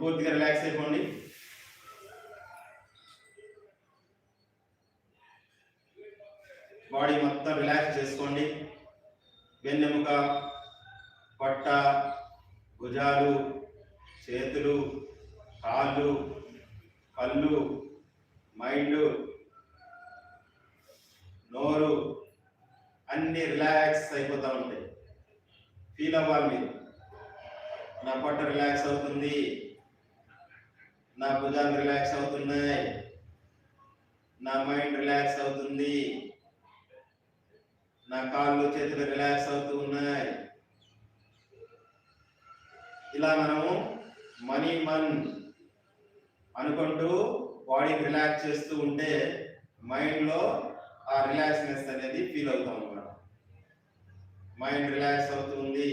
పూర్తిగా రిలాక్స్ అయిపోండి. బాడీ మొత్తం రిలాక్స్ చేసుకోండి. వెన్నెముక, పొట్ట, భుజాలు, చేతులు, కాళ్ళు, కళ్ళు, మైండ్, నోరు అన్ని రిలాక్స్ అయిపోతూ ఉంటాయి. ఫీల్ అవ్వాలి మీరు. నా పొట్ట రిలాక్స్ అవుతుంది, నా భుజాలు రిలాక్స్ అవుతున్నాయి, నా మైండ్ రిలాక్స్ అవుతుంది, నా కాళ్ళు చేతులు రిలాక్స్ అవుతూ ఉన్నాయి. ఇలా మనము మన్ అనుకుంటూ బాడీని రిలాక్స్ చేస్తూ ఉంటే మైండ్లో ఆ రిలాక్స్నెస్ అనేది ఫీల్ అవుతాం అన్నమాట. మైండ్ రిలాక్స్ అవుతుంది,